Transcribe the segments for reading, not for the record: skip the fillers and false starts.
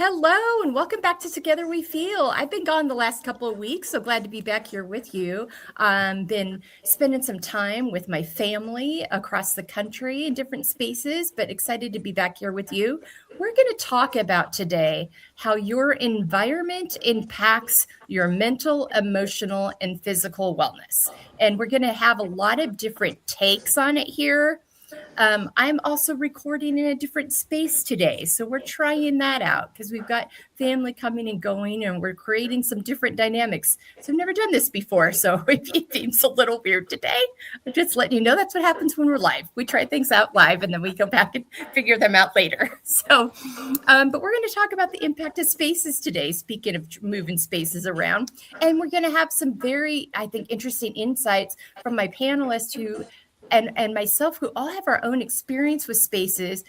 Hello and welcome back to Together We Feel. I've been gone the last couple of weeks, so glad to be back here with you. Been spending some time with my family across the country in different spaces, but excited to be back here with you. We're going to talk about today how your environment impacts your mental, emotional, and physical wellness. And we're going to have a lot of different takes on it here. I'm also recording in a different space today. So we're trying that out because we've got family coming and going and we're creating some different dynamics. So I've never done this before. So it seems a little weird today. I'm just letting you know that's what happens when we're live. We try things out live and then we go back and figure them out later. So, but we're going to talk about the impact of spaces today, speaking of moving spaces around. And we're going to have some very, I think, interesting insights from my panelists who and myself, who all have our own experience with spaces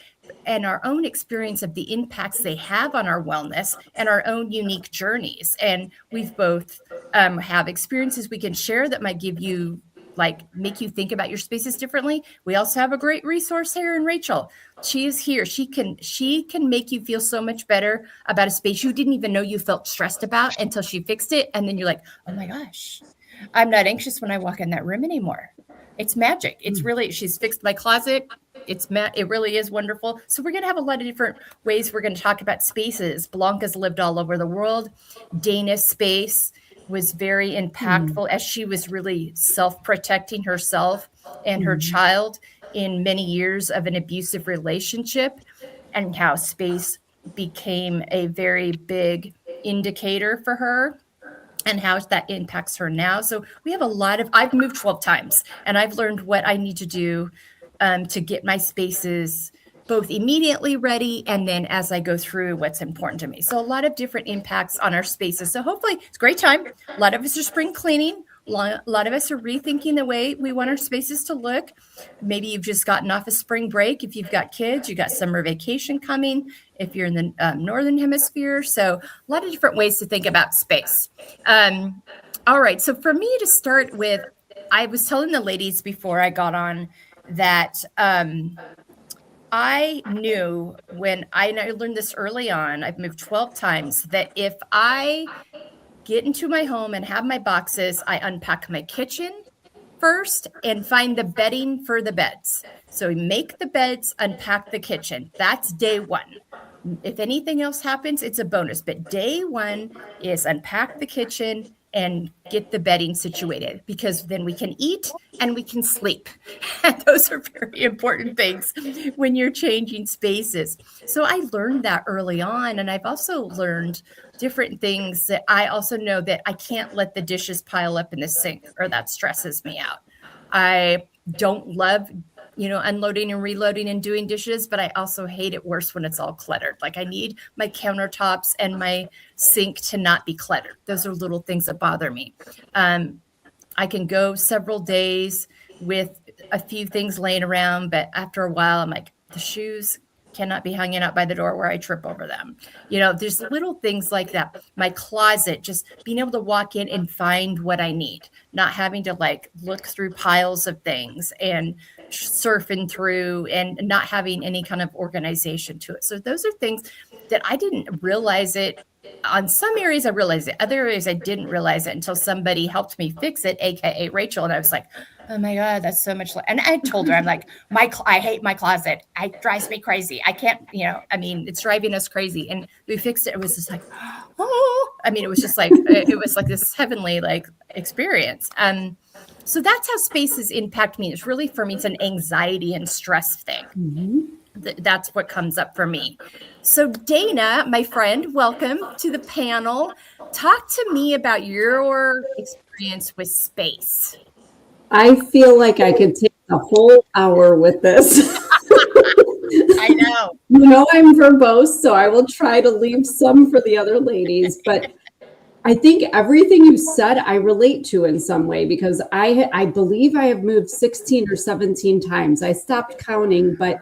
and our own experience of the impacts they have on our wellness and our own unique journeys. And we've both have experiences we can share that might give you, make you think about your spaces differently. We also have a great resource here in Rachel. She is here. She can make you feel so much better about a space you didn't even know you felt stressed about until she fixed it. And then you're like, oh my gosh, I'm not anxious when I walk in that room anymore. It's magic. It's really, she's fixed my closet. It really is wonderful. So we're going to have a lot of different ways we're going to talk about spaces. Blanca's lived all over the world. Dana's space was very impactful as she was really self-protecting herself and her child in many years of an abusive relationship, and how space became a very big indicator for her and how that impacts her now. So we have I've moved 12 times and I've learned what I need to do to get my spaces both immediately ready and then as I go through what's important to me. So a lot of different impacts on our spaces. So hopefully it's a great time. A lot of us are spring cleaning. A lot of us are rethinking the way we want our spaces to look. Maybe you've just gotten off a spring break. If you've got kids, you got summer vacation coming. If you're in the Northern Hemisphere. So a lot of different ways to think about space. All right. So for me to start with, I was telling the ladies before I got on that I knew and I learned this early on, I've moved 12 times, that if I get into my home and have my boxes, I unpack my kitchen first and find the bedding for the beds. So we make the beds, unpack the kitchen. That's day one. If anything else happens, it's a bonus. But day one is unpack the kitchen and get the bedding situated, because then we can eat and we can sleep. And those are very important things when you're changing spaces. So I learned that early on. And I've also learned different things that I also know that I can't let the dishes pile up in the sink, or that stresses me out. I don't love unloading and reloading and doing dishes, but I also hate it worse when it's all cluttered. Like, I need my countertops and my sink to not be cluttered. Those are little things that bother me. I can go several days with a few things laying around, but after a while, I'm like, the shoes cannot be hanging out by the door where I trip over them. There's little things like that. My closet, just being able to walk in and find what I need, not having to look through piles of things and surfing through and not having any kind of organization to it. So those are things that I didn't realize it. On some areas I realized it. Other areas I didn't realize it until somebody helped me fix it, AKA Rachel. And I was like, oh my God, that's so much. And I told her, I'm like, I hate my closet. It drives me crazy. I can't, it's driving us crazy. And we fixed it. It was just like, oh, it was just like, it was like this heavenly experience. So that's how spaces impact me. It's really, for me, it's an anxiety and stress thing. Mm-hmm. That's what comes up for me. So Dana, my friend, welcome to the panel. Talk to me about your experience with space. I feel like I could take a whole hour with this. I know. I'm verbose, so I will try to leave some for the other ladies. But I think everything you said, I relate to in some way, because I believe I have moved 16 or 17 times. I stopped counting, but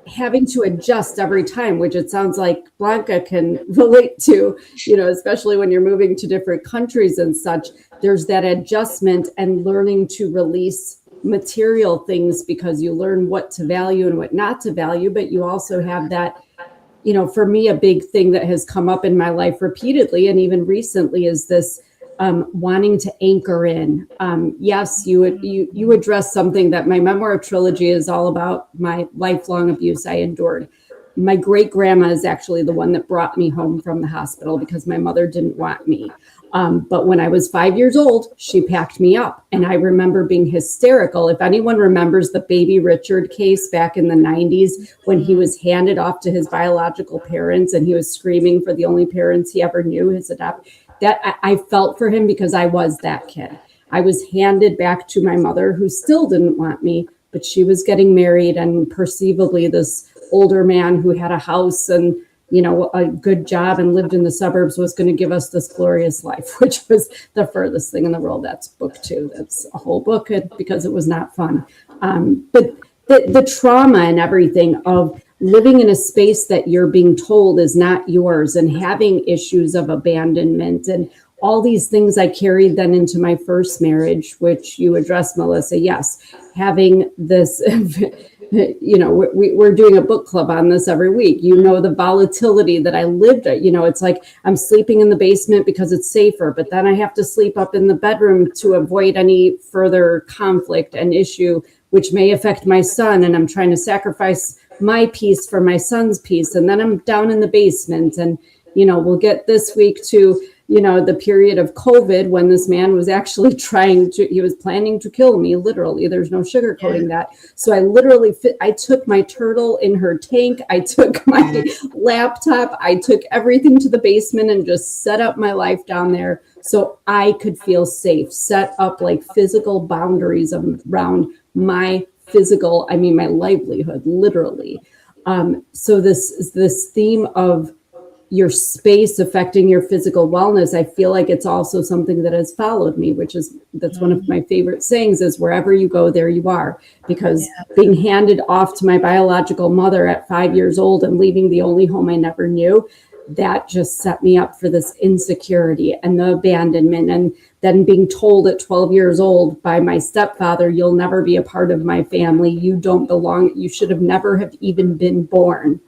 having to adjust every time, which it sounds like Blanca can relate to, especially when you're moving to different countries and such, there's that adjustment and learning to release material things, because you learn what to value and what not to value, but you also have that, for me, a big thing that has come up in my life repeatedly and even recently is this wanting to anchor in. Yes, you address something that my memoir trilogy is all about, my lifelong abuse I endured. My great grandma is actually the one that brought me home from the hospital because my mother didn't want me. But when I was 5 years old, she packed me up. And I remember being hysterical. If anyone remembers the Baby Richard case back in the 90s, when he was handed off to his biological parents and he was screaming for the only parents he ever knew, his adopt, that I felt for him because I was that kid. I was handed back to my mother, who still didn't want me, but she was getting married, and perceivably this older man who had a house and a good job and lived in the suburbs was going to give us this glorious life, which was the furthest thing in the world. That's book 2. That's a whole book because it was not fun. But the trauma and everything of living in a space that you're being told is not yours and having issues of abandonment and all these things I carried then into my first marriage, which you addressed, Melissa. Yes, having this, we're doing a book club on this every week. The volatility that I lived at, it's like I'm sleeping in the basement because it's safer, but then I have to sleep up in the bedroom to avoid any further conflict and issue, which may affect my son. And I'm trying to sacrifice my peace for my son's peace. And then I'm down in the basement. And, we'll get this week to, the period of COVID when this man was actually he was planning to kill me, literally. There's no sugarcoating that. So I took my turtle in her tank. I took my laptop. I took everything to the basement and just set up my life down there so I could feel safe, set up like physical boundaries around my my livelihood, literally. So this theme of your space affecting your physical wellness, I feel like it's also something that has followed me, that's one of my favorite sayings is wherever you go, there you are. Because being handed off to my biological mother at 5 years old and leaving the only home I never knew, that just set me up for this insecurity and the abandonment. And then being told at 12 years old by my stepfather, you'll never be a part of my family. You don't belong. You should have never have even been born.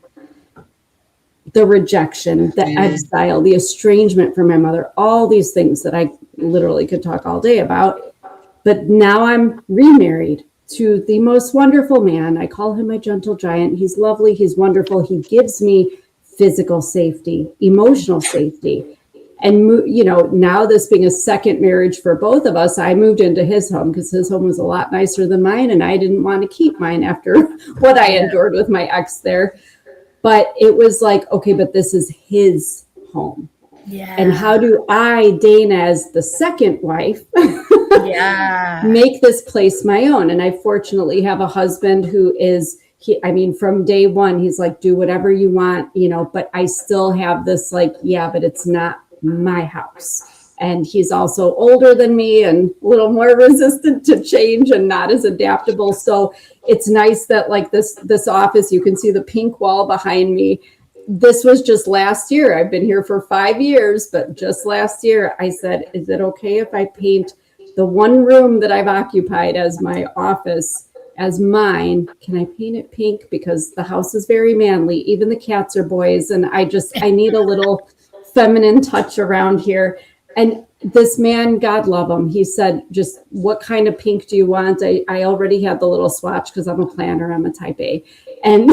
The rejection, the exile, the estrangement from my mother, all these things that I literally could talk all day about. But now I'm remarried to the most wonderful man. I call him my gentle giant. He's lovely. He's wonderful. He gives me physical safety, emotional safety. And, now this being a second marriage for both of us, I moved into his home because his home was a lot nicer than mine. And I didn't want to keep mine after what I endured with my ex there. But it was like, okay, but this is his home. Yeah. And how do I, Dana, as the second wife, make this place my own? And I fortunately have a husband who is, from day one, he's like, do whatever you want, but I still have this but it's not my house. And he's also older than me and a little more resistant to change and not as adaptable. So it's nice that this office, you can see the pink wall behind me. This was just last year. I've been here for 5 years, but just last year I said, is it okay if I paint the one room that I've occupied as my office as mine? Can I paint it pink? Because the house is very manly. Even the cats are boys. And I need a little feminine touch around here. And this man, God love him, he said, just what kind of pink do you want? I already had the little swatch because I'm a planner, I'm a type A. And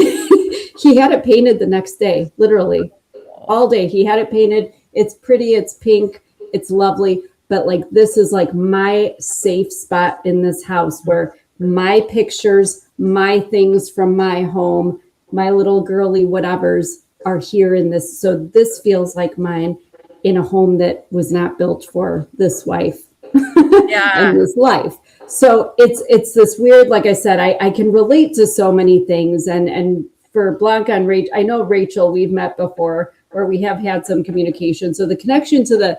he had it painted the next day, literally all day. He had it painted. It's pretty, it's pink, it's lovely. But this is my safe spot in this house where my pictures, my things from my home, my little girly whatevers are here in this. So this feels like mine. In a home that was not built for this wife and this life. So it's this weird, like I said, I can relate to so many things. And for Blanca and Rachel, I know Rachel, we've met before where we have had some communication. So the connection to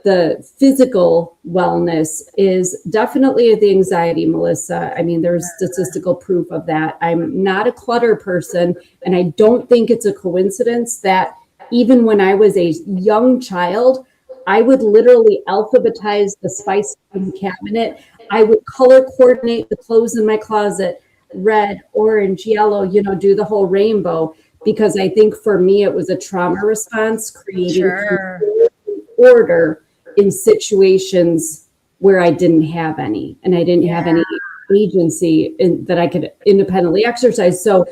the physical wellness is definitely the anxiety, Melissa. There's statistical proof of that. I'm not a clutter person, and I don't think it's a coincidence that even when I was a young child, I would literally alphabetize the spice cabinet. I would color coordinate the clothes in my closet, red, orange, yellow, do the whole rainbow, because I think for me, it was a trauma response, creating Sure. order in situations where I didn't have any, and I didn't have any agency that I could independently exercise. So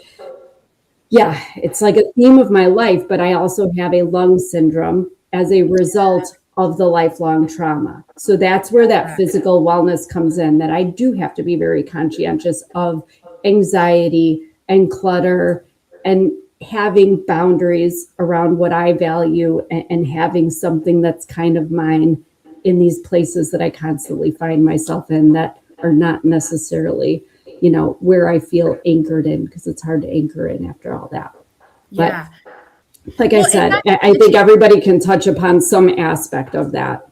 yeah, it's like a theme of my life, but I also have a lung syndrome as a result of the lifelong trauma. So that's where that physical wellness comes in, that I do have to be very conscientious of anxiety and clutter and having boundaries around what I value, and having something that's kind of mine in these places that I constantly find myself in that are not necessarily, where I feel anchored in, because it's hard to anchor in after all that. Yeah. But like I said, I think everybody can touch upon some aspect of that.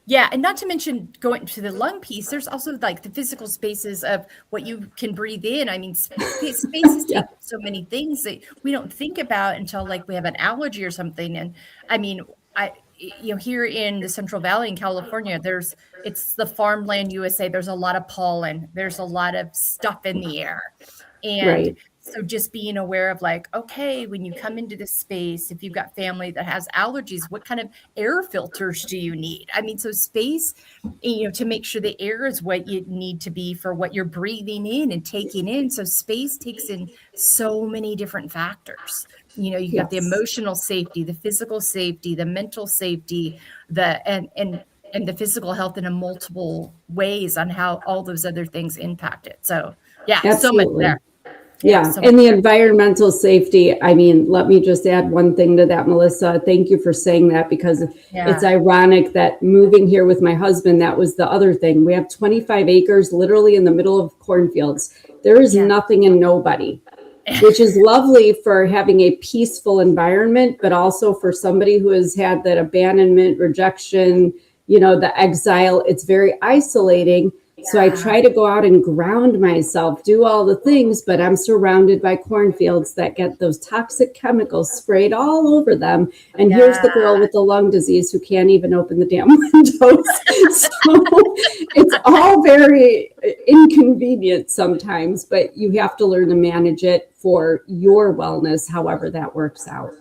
Yeah, and not to mention going to the lung piece, there's also like the physical spaces of what you can breathe in. I mean, spaces take so many things that we don't think about until like we have an allergy or something. And I mean, here in the Central Valley in California, it's the farmland USA. There's a lot of pollen. There's a lot of stuff in the air. And so just being aware of like, okay, when you come into this space, if you've got family that has allergies, what kind of air filters do you need? I mean, so space, to make sure the air is what you need to be for what you're breathing in and taking in. So space takes in so many different factors. You got the emotional safety, the physical safety, the mental safety, and the physical health in a multiple ways on how all those other things impact it. So yeah, so much there. Yeah. So and the environmental safety. I mean, let me just add one thing to that, Melissa. Thank you for saying that, because it's ironic that moving here with my husband, that was the other thing. We have 25 acres literally in the middle of cornfields. There is nothing and nobody, which is lovely for having a peaceful environment, but also for somebody who has had that abandonment, rejection, the exile. It's very isolating. So I try to go out and ground myself, do all the things, but I'm surrounded by cornfields that get those toxic chemicals sprayed all over them. And here's the girl with the lung disease who can't even open the damn windows. So it's all very inconvenient sometimes, but you have to learn to manage it for your wellness, however that works out.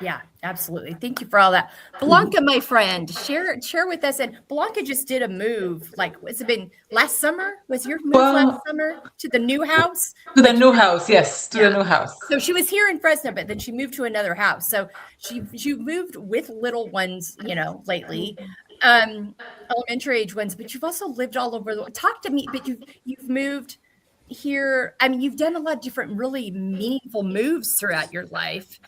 Yeah, absolutely. Thank you for all that. Blanca, my friend, share with us. And Blanca just did a move. Like, has it been last summer? Was your move last summer to the new house? To the new house, yes, to the new house. So she was here in Fresno, but then she moved to another house. So she moved with little ones, lately, elementary age ones. But you've also lived all over the. Talk to me. But you've moved here. I mean, you've done a lot of different, really meaningful moves throughout your life.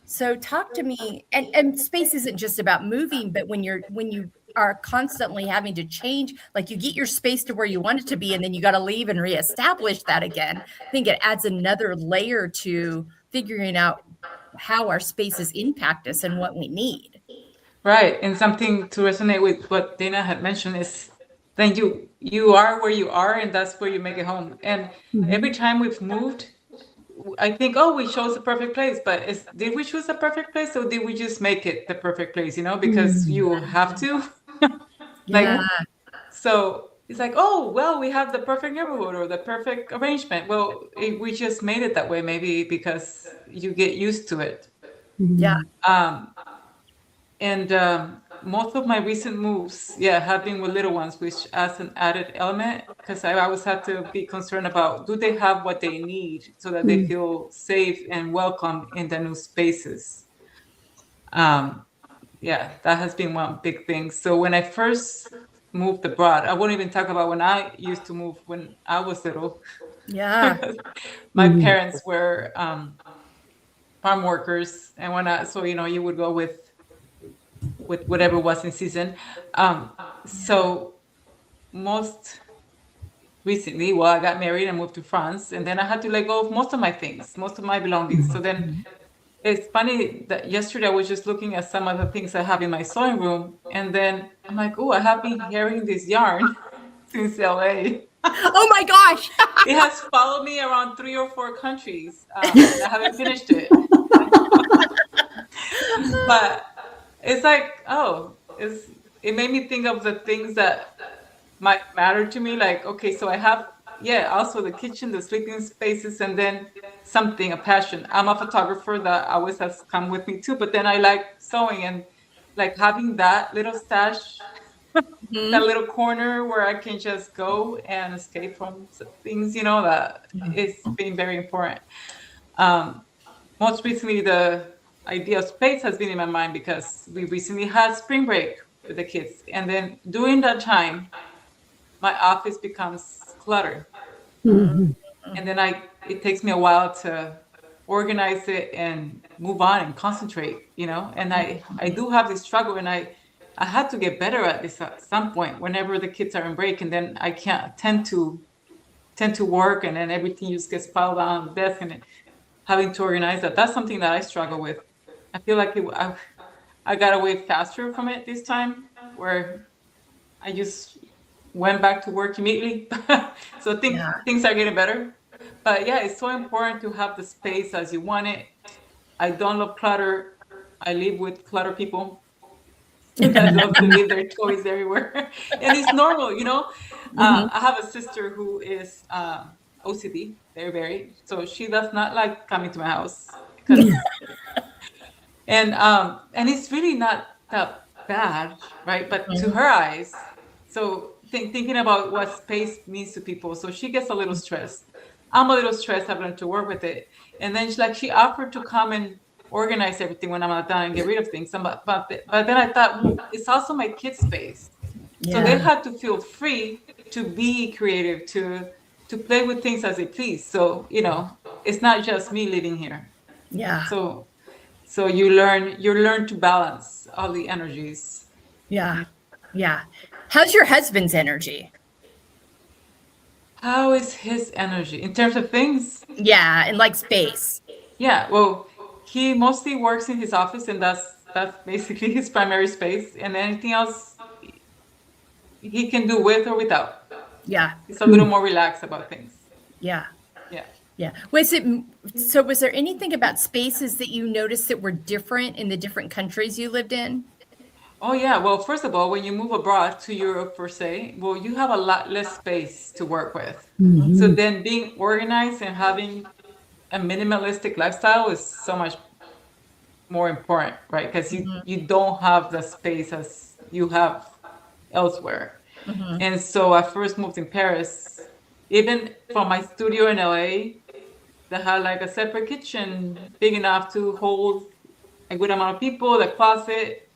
So talk to me, and space isn't just about moving, but when you are constantly having to change, like you get your space to where you want it to be, and then you got to leave and reestablish that again. I think it adds another layer to figuring out how our spaces impact us and what we need. Right, and something to resonate with what Dana had mentioned is then you are where you are, and that's where you make it home. And every time we've moved, I think, we chose the perfect place, but did we choose the perfect place, or did we just make it the perfect place? Because you have to. So it's like, we have the perfect neighborhood or the perfect arrangement. Well, we just made it that way, maybe because you get used to it. Yeah. And most of my recent moves, have been with little ones, which adds an added element, because I always have to be concerned about, do they have what they need so that they feel safe and welcome in the new spaces? That has been one big thing. So when I first moved abroad, I won't even talk about when I used to move when I was little. Yeah. My parents were farm workers, and so you would go with whatever was in season. So most recently, I got married and moved to France, and then I had to let go of most of my things, most of my belongings. So then it's funny that yesterday I was just looking at some of the things I have in my sewing room, and then I'm like, I have been carrying this yarn since LA. Oh my gosh. It has followed me around 3 or 4 countries, and I haven't finished it. But it's like, it made me think of the things that might matter to me. Like, okay, so I have also the kitchen, the sleeping spaces, and then a passion. I'm a photographer that always has come with me too, but then I like sewing and like having that little stash, that little corner where I can just go and escape from things, that is being very important. Most recently, the idea of space has been in my mind because we recently had spring break with the kids. And then during that time, my office becomes cluttered. Mhm. And then it takes me a while to organize it and move on and concentrate, and I do have this struggle, and I had to get better at this at some point whenever the kids are in break, and then I can't tend to work, and then everything just gets piled on the desk, and having to organize that's something that I struggle with. I feel like I got away faster from it this time, where I just went back to work immediately. So things are getting better. But yeah, it's so important to have the space as you want it. I don't love clutter. I live with clutter people that love to leave their toys everywhere. And it's normal, I have a sister who is OCD, very. So she does not like coming to my house because and it's really not that bad, right? But to her eyes, so thinking about what space means to people, so she gets a little stressed. I'm a little stressed. I've learned to work with it, and then she offered to come and organize everything when I'm not done and get rid of things. But then I thought, well, it's also my kids' space, so they had to feel free to be creative, to play with things as they please. So it's not just me living here. Yeah. So you learn to balance all the energies. Yeah. How's your husband's energy? How is his energy in terms of things? Yeah, and like space. Yeah, well, he mostly works in his office, and that's basically his primary space. And anything else he can do with or without. Yeah. He's a little more relaxed about things. Yeah. Yeah. Was there anything about spaces that you noticed that were different in the different countries you lived in? Oh yeah. Well, first of all, when you move abroad to Europe, per se, well, you have a lot less space to work with. Mhm. So then being organized and having a minimalistic lifestyle is so much more important, right? Because you don't have the space as you have elsewhere. And so I first moved in Paris, even from my studio in LA, that had like a separate kitchen big enough to hold a good amount of people, the closet,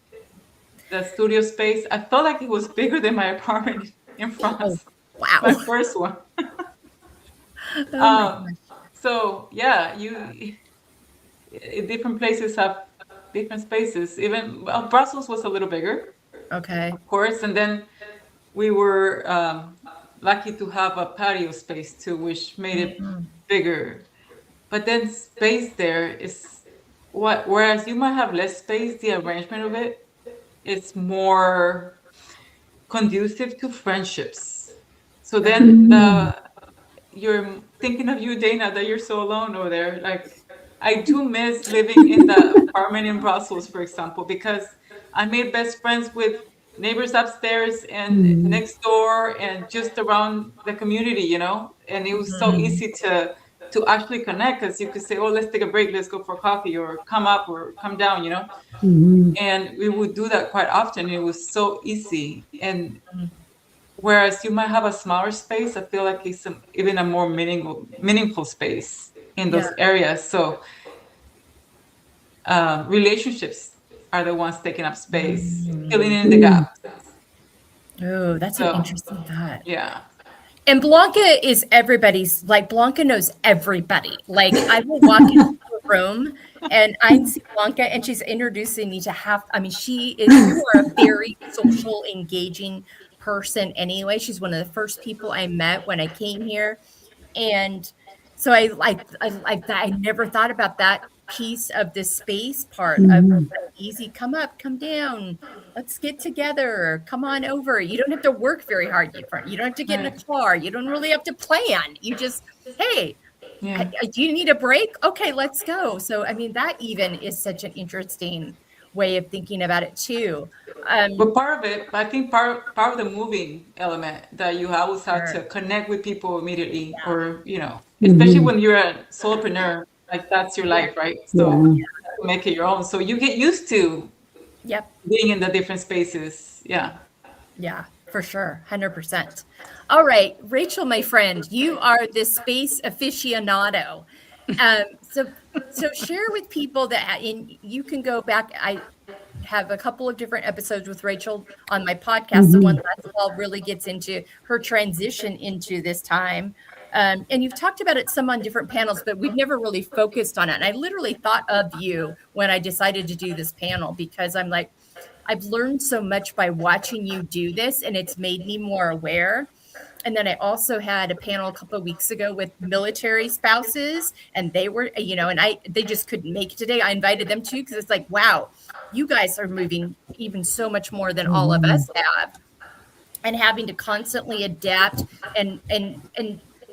the studio space. I felt like it was bigger than my apartment in France. Wow. My first one. So yeah, different places have different spaces. Even Brussels was a little bigger, Okay. of course, and then we were lucky to have a patio space too, which made it bigger. But then space there is whereas you might have less space, the arrangement of it is more conducive to friendships. So then you're thinking of you, Dana, that you're so alone over there. Like, I do miss living in the apartment in Brussels, for example, because I made best friends with neighbors upstairs and next door and just around the community, and it was so easy to actually connect, because you could say, oh, let's take a break, let's go for coffee, or come up or come down, and we would do that quite often. It was so easy. And whereas you might have a smaller space, I feel like it's even a more meaningful space in those areas. So relationships are the ones taking up space, filling in the gaps. Oh, that's an interesting thought. Yeah. And Blanca is everybody's, like, Blanca knows everybody. Like, I will walk into a room and I see Blanca and she's introducing me to you are a very social, engaging person anyway. She's one of the first people I met when I came here. And so I never thought about that piece of the space part of easy, come up, come down, let's get together, come on over. You don't have to work very hard. You don't have to get in a car. You don't really have to plan. You just, hey, do you need a break? Okay, let's go. So, that even is such an interesting way of thinking about it too. But part of it, I think part of the moving element that you always have Sure. to connect with people immediately, Yeah. or especially Mhm. when you're a solopreneur, like that's your life, right? So Yeah. you have to make it your own. So you get used to Yep. being in the different spaces. Yeah. Yeah, for sure. 100%. All right, Rachel, my friend, you are the space aficionado. So share with people that you can go back. I have a couple of different episodes with Rachel on my podcast. The one Mhm. last fall really gets into her transition into this time. And you've talked about it some on different panels, but we've never really focused on it. And I literally thought of you when I decided to do this panel because I'm like, I've learned so much by watching you do this, and it's made me more aware. And then I also had a panel a couple of weeks ago with military spouses, and they were, and they just couldn't make it today. I invited them too because it's like, wow, you guys are moving even so much more than all of Mhm. us have, and having to constantly adapt and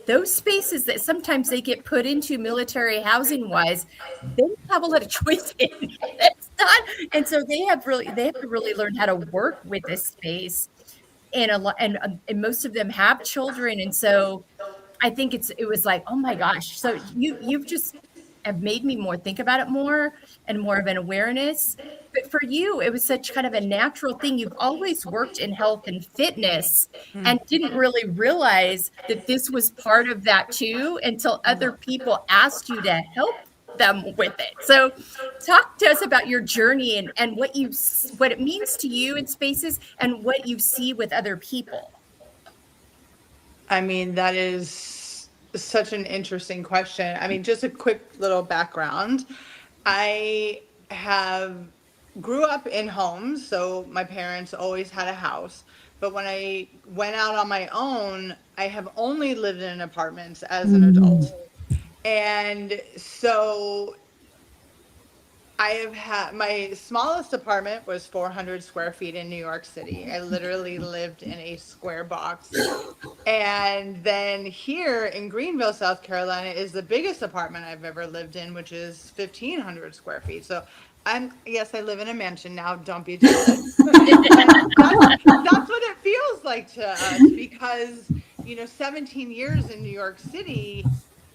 those spaces that sometimes they get put into military housing wise, they don't have a lot of choice in. It's not, and so they have to really learn how to work with this space, and a lot and most of them have children, and so I think it was like, oh my gosh. So you've just have made me more think about it more and more of an awareness. But for you, it was such kind of a natural thing. You've always worked in health and fitness and didn't really realize that this was part of that too until other people asked you to help them with it. So talk to us about your journey and what it means to you in spaces and what you see with other people. I mean, that is such an interesting question. I mean, just a quick little background. I have grew up in homes, so my parents always had a house. But when I went out on my own, I have only lived in apartments as an Mhm. adult. And so I have had my smallest apartment was 400 square feet in New York City. I literally lived in a square box. And then here in Greenville, South Carolina, is the biggest apartment I've ever lived in, which is 1,500 square feet. So yes, I live in a mansion now. Don't be jealous. But that's what it feels like to us because, 17 years in New York City,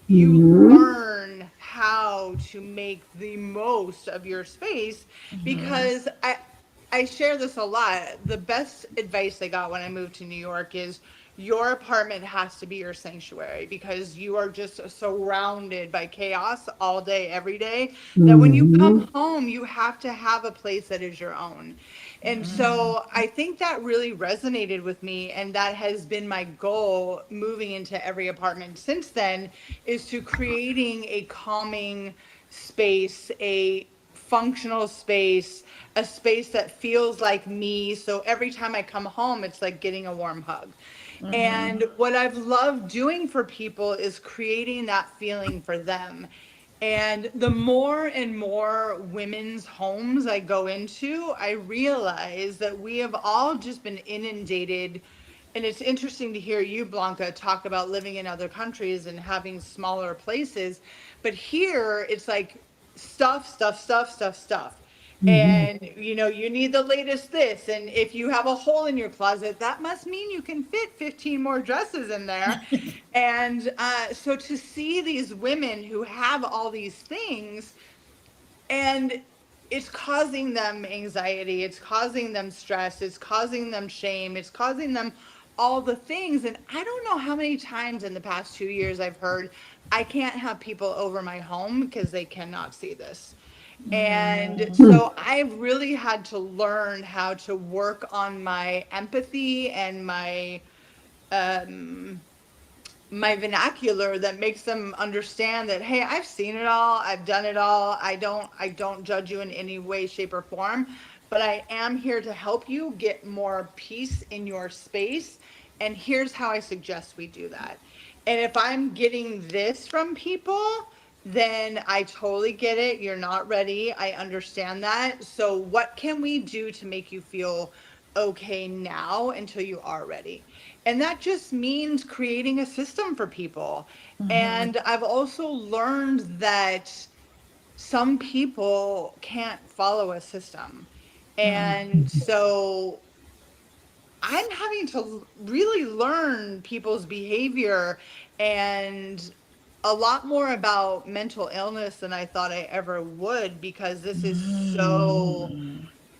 you Mhm. learn how to make the most of your space Mhm. because I share this a lot. The best advice I got when I moved to New York is your apartment has to be your sanctuary because you are just surrounded by chaos all day, every day. That when you come Mhm. home, you have to have a place that is your own. And so I think that really resonated with me, and that has been my goal moving into every apartment since then is to creating a calming space, a functional space, a space that feels like me. So every time I come home, it's like getting a warm hug. And Mhm. what I've loved doing for people is creating that feeling for them. And the more and more women's homes I go into, I realize that we have all just been inundated. And it's interesting to hear you, Blanca, talk about living in other countries and having smaller places. But here, it's like stuff, stuff, stuff, stuff, stuff. Mhm. And you need the latest this. And if you have a hole in your closet, that must mean you can fit 15 more dresses in there. And so to see these women who have all these things, and it's causing them anxiety, it's causing them stress, it's causing them shame, it's causing them all the things. And I don't know how many times in the past 2 years I've heard, I can't have people over my home because they cannot see this. And Mhm. Hmm. so I've really had to learn how to work on my empathy and um, my vernacular that makes them understand that, hey, I've seen it all, I've done it all. I don't judge you in any way, shape, or form, but I am here to help you get more peace in your space. And here's how I suggest we do that. And if I'm getting this from people, then I totally get it. You're not ready. I understand that. So what can we do to make you feel okay now until you are ready? And that just means creating a system for people. Mhm. And I've also learned that some people can't follow a system. And so I'm having to really learn people's behavior and a lot more about mental illness than I thought I ever would, because this is so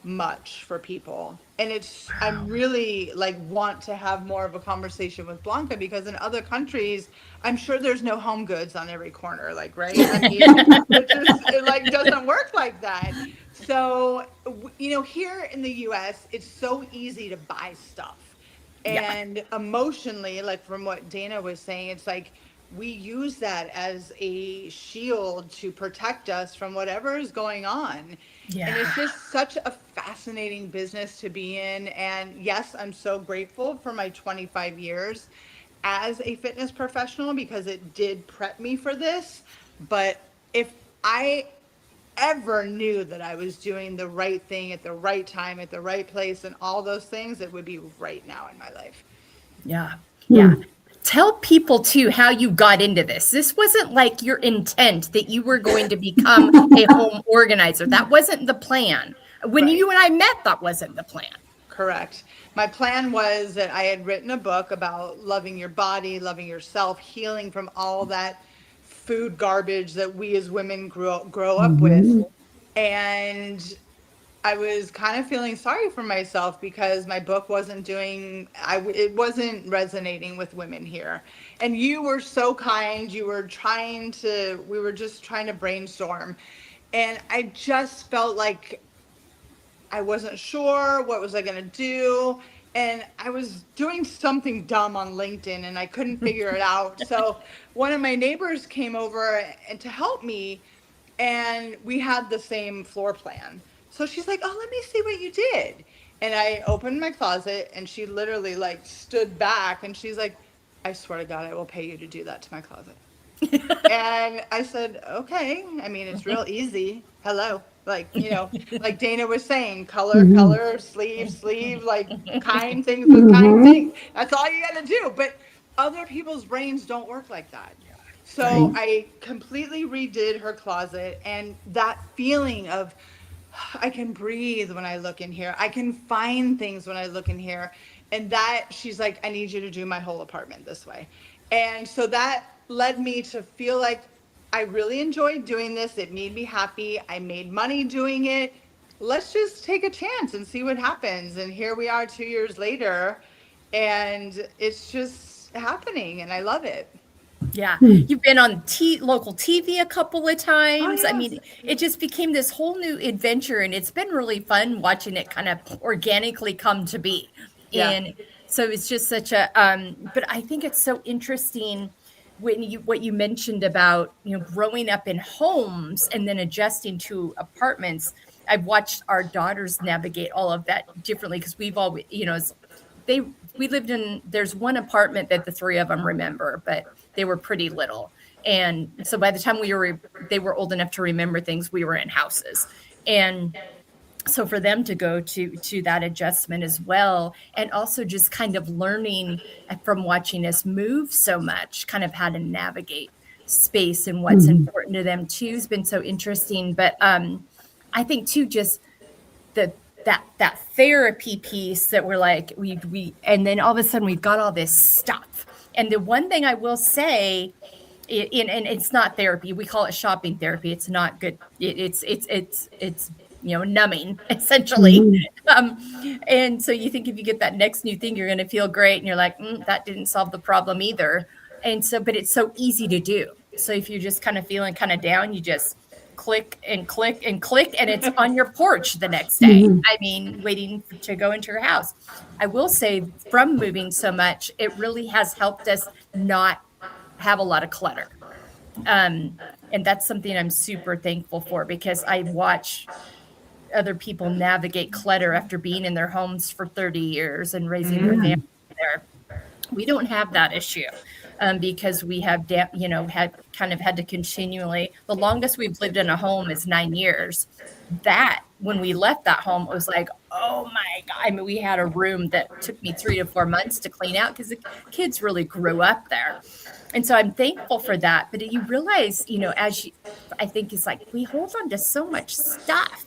much for people. And I'm really like want to have more of a conversation with Blanca, because in other countries, I'm sure there's no home goods on every corner, like, right? I mean, it like doesn't work like that. So, here in the US, it's so easy to buy stuff. Yeah. And emotionally, like from what Dana was saying, it's like we use that as a shield to protect us from whatever is going on. And it's just such a fascinating business to be in. And yes, I'm so grateful for my 25 years as a fitness professional, because it did prep me for this. But if I ever knew that I was doing the right thing at the right time, at the right place, and all those things, it would be right now in my life. Yeah. Yeah. Tell people too how you got into this. This wasn't like your intent that you were going to become a home organizer. That wasn't the plan. When Right. you and I met, that wasn't the plan. Correct. My plan was that I had written a book about loving your body, loving yourself, healing from all that food garbage that we as women grow up with. And I was kind of feeling sorry for myself because my book wasn't it wasn't resonating with women here. And you were so kind. We were just trying to brainstorm. And I just felt like I wasn't sure what was I going to do. And I was doing something dumb on LinkedIn and I couldn't figure it out. So one of my neighbors came over and to help me, and we had the same floor plan. So she's like, "Oh, let me see what you did." And I opened my closet and she literally like stood back and she's like, "I swear to God, I will pay you to do that to my closet." And I said, "Okay. I mean, it's real easy. Hello." Like, like Dana was saying, color, sleeve, like kind things with kind things. That's all you got to do. But other people's brains don't work like that. So I completely redid her closet, and that feeling of I can breathe when I look in here. I can find things when I look in here. And that she's like, "I need you to do my whole apartment this way." And so that led me to feel like I really enjoyed doing this. It made me happy. I made money doing it. Let's just take a chance and see what happens. And here we are 2 years later, and it's just happening, and I love it. Yeah. You've been on local TV a couple of times. Oh, I yes. mean, it just became this whole new adventure, and it's been really fun watching it kind of organically come to be. Yeah. And so it's just such a, but I think it's so interesting what you mentioned about, growing up in homes and then adjusting to apartments. I've watched our daughters navigate all of that differently because we've always, we lived in, there's one apartment that the three of them remember, but they were pretty little. And so by the time they were old enough to remember things, we were in houses. And so for them to go to that adjustment as well, and also just kind of learning from watching us move so much, kind of how to navigate space and what's important to them too has been so interesting. But I think too, just that therapy piece that we're like, we and then all of a sudden we've got all this stuff. And the one thing I will say, and it's not therapy, we call it shopping therapy. It's not good. It's numbing essentially. And so you think if you get that next new thing, you're going to feel great. And you're like, that didn't solve the problem either. And so, but it's so easy to do. So if you're just kind of feeling kind of down, you just click and click and click, and it's on your porch the next day. I mean, waiting to go into your house. I will say from moving so much, it really has helped us not have a lot of clutter. And that's something I'm super thankful for, because I watch other people navigate clutter after being in their homes for 30 years and raising their family there. We don't have that issue because we have, had to continually, the longest we've lived in a home is 9 years. That when we left that home, it was like oh my God. I mean, we had a room that took me 3 to 4 months to clean out because the kids really grew up there. And so I'm thankful for that. But you realize, I think it's like we hold on to so much stuff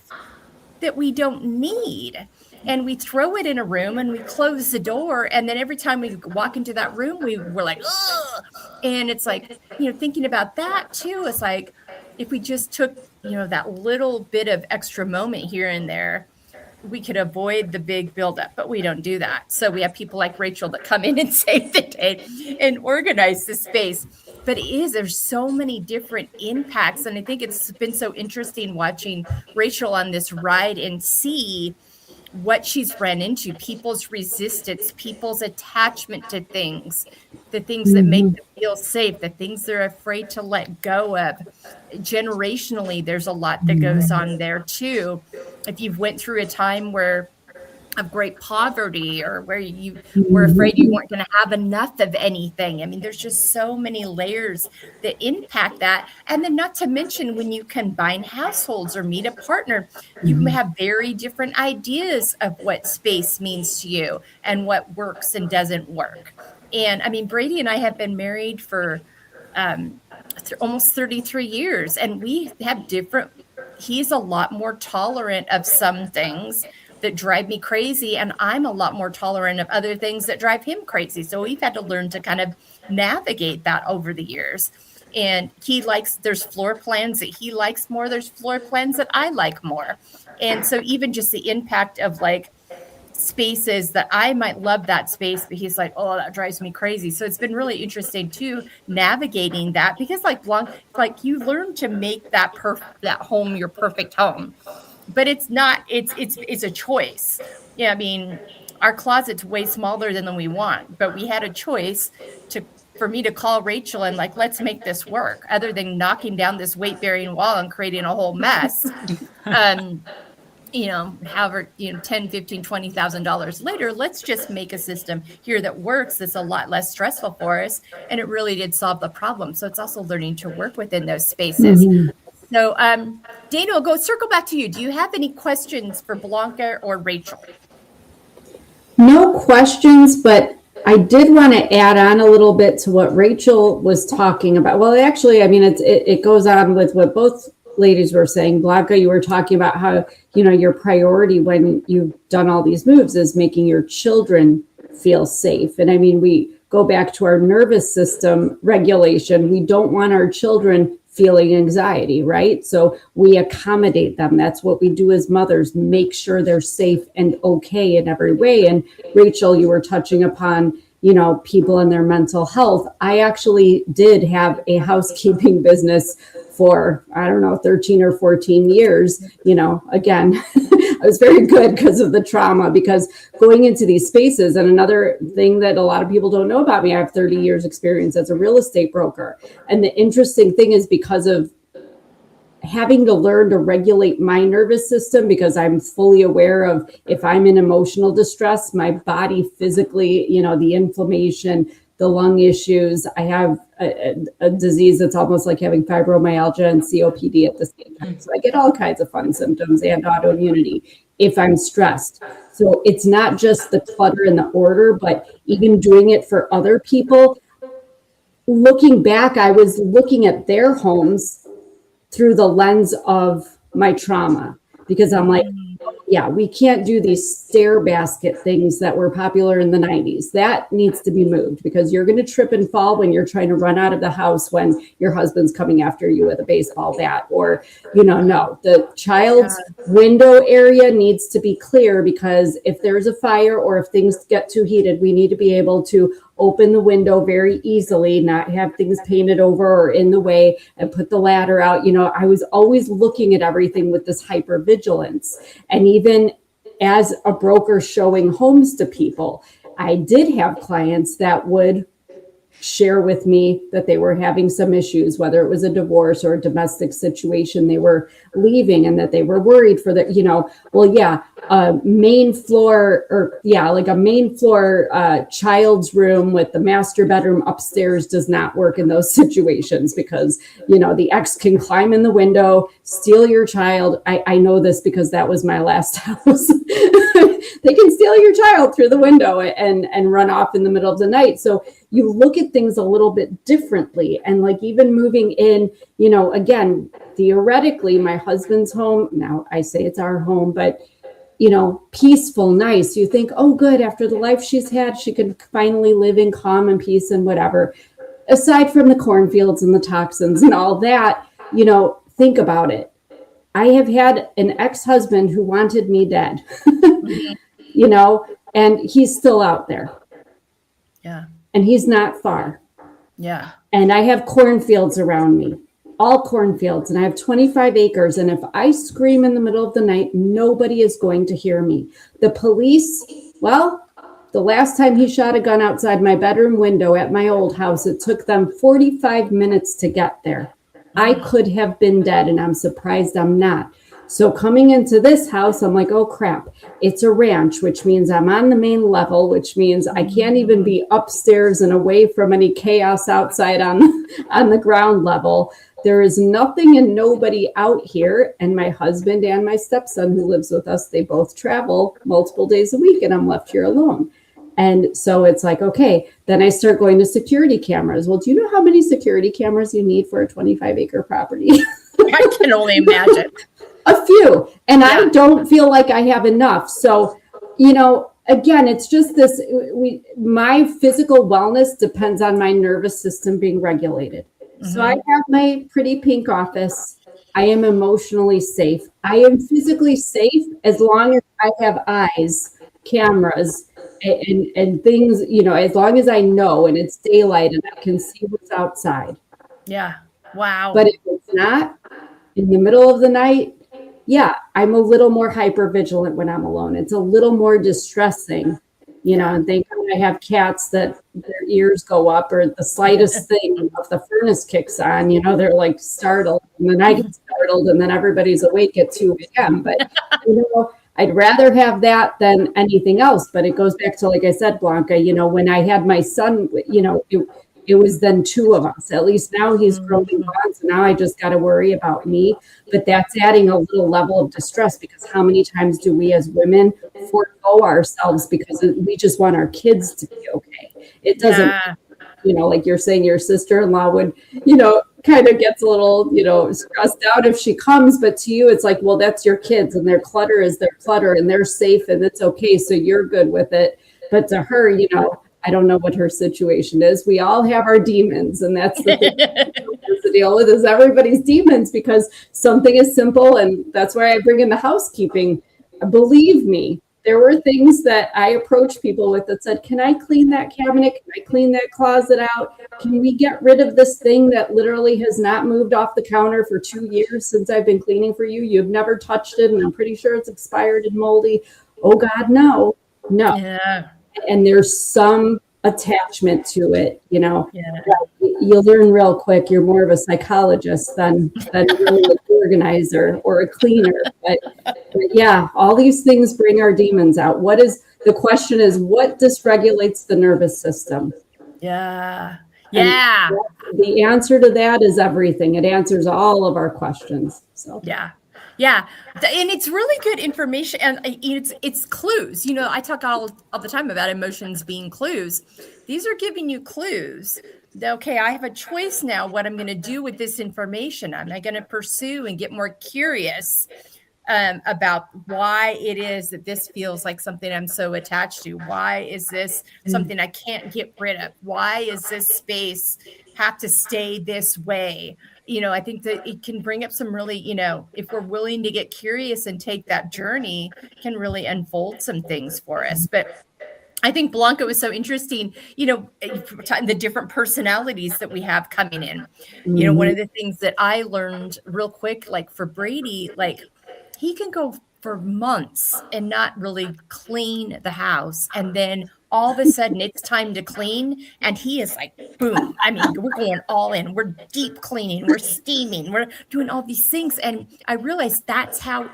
that we don't need. And we throw it in a room and we close the door. And then every time we walk into that room, we're like, ugh. And it's like, thinking about that too, it's like, if we just took, that little bit of extra moment here and there, we could avoid the big buildup, but we don't do that. So we have people like Rachel that come in and save the day and organize the space. But there's so many different impacts. And I think it's been so interesting watching Rachel on this ride and see what she's ran into, people's resistance, people's attachment to things, the things that make them feel safe, the things they're afraid to let go of. Generationally, there's a lot that goes on there too. If you've went through a time of great poverty, or where you were afraid you weren't going to have enough of anything. I mean, there's just so many layers that impact that. And then not to mention when you combine households or meet a partner, you have very different ideas of what space means to you and what works and doesn't work. And I mean, Brady and I have been married for almost 33 years, and we have he's a lot more tolerant of some things that drive me crazy, and I'm a lot more tolerant of other things that drive him crazy. So we've had to learn to kind of navigate that over the years. And there's floor plans that he likes more, there's floor plans that I like more. And so even just the impact of like spaces that I might love that space, but he's like, oh, that drives me crazy. So it's been really interesting too, navigating that, because like you learn to make that home your perfect home. But it's not, it's a choice. Yeah, I mean, our closet's way smaller than we want, but we had a choice for me to call Rachel and like, let's make this work, other than knocking down this weight-bearing wall and creating a whole mess. However, $10, $15, $20,000 later, let's just make a system here that works, that's a lot less stressful for us. And it really did solve the problem. So it's also learning to work within those spaces. So, Dana, we'll circle back to you. Do you have any questions for Blanca or Rachel? No questions, but I did want to add on a little bit to what Rachel was talking about. Well, actually, I mean, it goes on with what both ladies were saying. Blanca, you were talking about how, your priority when you've done all these moves is making your children feel safe. And I mean, we go back to our nervous system regulation. We don't want our children feeling anxiety, right? So we accommodate them. That's what we do as mothers, make sure they're safe and okay in every way. And Rachel, you were touching upon, people and their mental health. I actually did have a housekeeping business for, 13 or 14 years. Again, I was very good because of the trauma, because going into these spaces, and another thing that a lot of people don't know about me, I have 30 years experience as a real estate broker. And the interesting thing is, because of having to learn to regulate my nervous system, because I'm fully aware of if I'm in emotional distress, my body physically, the inflammation, the lung issues. I have a disease that's almost like having fibromyalgia and COPD at the same time. So I get all kinds of fun symptoms and autoimmunity if I'm stressed. So it's not just the clutter and the order, but even doing it for other people. Looking back, I was looking at their homes through the lens of my trauma, because I'm like, yeah, we can't do these stair basket things that were popular in the 90s. That needs to be moved, because you're going to trip and fall when you're trying to run out of the house when your husband's coming after you with a baseball bat, or, no, the child's window area needs to be clear, because if there's a fire or if things get too heated, we need to be able to open the window very easily, not have things painted over or in the way, and put the ladder out. I was always looking at everything with this hypervigilance. And even as a broker showing homes to people, I did have clients that would share with me that they were having some issues, whether it was a divorce or a domestic situation, they were leaving and that they were worried for the, main floor like a main floor child's room with the master bedroom upstairs does not work in those situations because, the ex can climb in the window, steal your child. I know this because that was my last house. They can steal your child through the window and run off in the middle of the night. So you look at things a little bit differently. And like even moving in, again, theoretically, my husband's home, now I say it's our home, but peaceful, nice. You think, oh, good. After the life she's had, she could finally live in calm and peace and whatever. Aside from the cornfields and the toxins and all that, think about it. I have had an ex-husband who wanted me dead, and he's still out there. Yeah. And he's not far. Yeah. And I have cornfields around me, all cornfields, and I have 25 acres. And if I scream in the middle of the night, nobody is going to hear me. The police, the last time he shot a gun outside my bedroom window at my old house, it took them 45 minutes to get there. I could have been dead, and I'm surprised I'm not. So coming into this house, I'm like, oh crap, it's a ranch, which means I'm on the main level, which means I can't even be upstairs and away from any chaos outside on the ground level. There is nothing and nobody out here. And my husband and my stepson who lives with us, they both travel multiple days a week, and I'm left here alone. And so it's like, okay, then I start going to security cameras. Well, do you know how many security cameras you need for a 25-acre property? I can only imagine. A few. And I don't feel like I have enough. So, again, it's just this, my physical wellness depends on my nervous system being regulated. Mm-hmm. So I have my pretty pink office. I am emotionally safe. I am physically safe as long as I have eyes, cameras, and things, as long as I know and it's daylight and I can see what's outside. Yeah. Wow. But if it's not in the middle of the night, I'm a little more hyper vigilant when I'm alone. It's a little more distressing, and thank God I have cats that their ears go up or the slightest thing, if the furnace kicks on, they're like startled, and then I get startled and then everybody's awake at 2 a.m. But, I'd rather have that than anything else. But it goes back to, like I said, Blanca, when I had my son, it was then two of us. At least now he's growing on, so now I just got to worry about me. But that's adding a little level of distress, because how many times do we as women forego ourselves because we just want our kids to be okay? It doesn't, like you're saying, your sister-in-law would, kind of gets a little, stressed out if she comes. But to you, it's like, well, that's your kids, and their clutter is their clutter, and they're safe and it's okay. So you're good with it. But to her, I don't know what her situation is. We all have our demons, and that's the thing to deal with, is everybody's demons, because something is simple, and that's why I bring in the housekeeping. Believe me, there were things that I approached people with that said, can I clean that cabinet? Can I clean that closet out? Can we get rid of this thing that literally has not moved off the counter for 2 years since I've been cleaning for you? You've never touched it, and I'm pretty sure it's expired and moldy. Oh God, no. Yeah. And there's some attachment to it, You'll learn real quick. You're more of a psychologist than really an organizer or a cleaner. But yeah, all these things bring our demons out. The question is, what dysregulates the nervous system? Yeah. Yeah. And the answer to that is everything. It answers all of our questions. So yeah. And it's really good information, and it's clues. I talk all the time about emotions being clues. These are giving you clues. Okay, I have a choice now what I'm going to do with this information. Am I going to pursue and get more curious about why it is that this feels like something I'm so attached to? Why is this something I can't get rid of? Why is this space have to stay this way? I think that it can bring up some really, if we're willing to get curious and take that journey, can really unfold some things for us. But I think Blanca was so interesting, the different personalities that we have coming in. Mm-hmm. One of the things that I learned real quick, like for Brady, like he can go for months and not really clean the house. And then all of a sudden it's time to clean, and he is like, boom. I mean, we're going all in. We're deep cleaning. We're steaming. We're doing all these things. And I realized that's how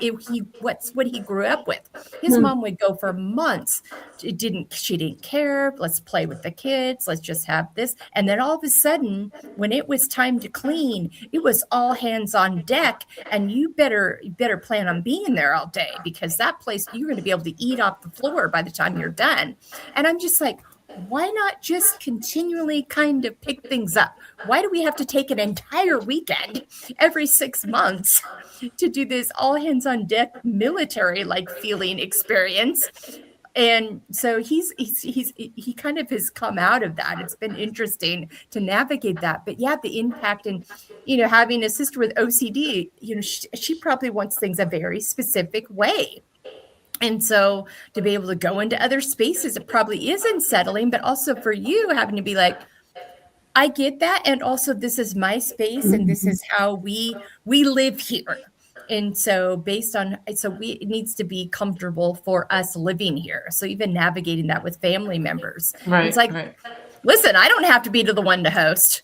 what he grew up with. His mom would go for months. She didn't care. Let's play with the kids. Let's just have this. And then all of a sudden, when it was time to clean, it was all hands on deck. And you better plan on being there all day, because that place, you're going to be able to eat off the floor by the time you're done. And I'm just like, why not just continually kind of pick things up? Why do we have to take an entire weekend every 6 months to do this all hands on deck military like feeling experience? And so he kind of has come out of that. It's been interesting to navigate that. But yeah, the impact, and having a sister with OCD, she probably wants things a very specific way. And so to be able to go into other spaces, it probably is unsettling, but also for you having to be like, I get that. And also this is my space, and this is how we live here. And so it needs to be comfortable for us living here. So even navigating that with family members, Right. It's like, right. Listen, I don't have to be the one to host.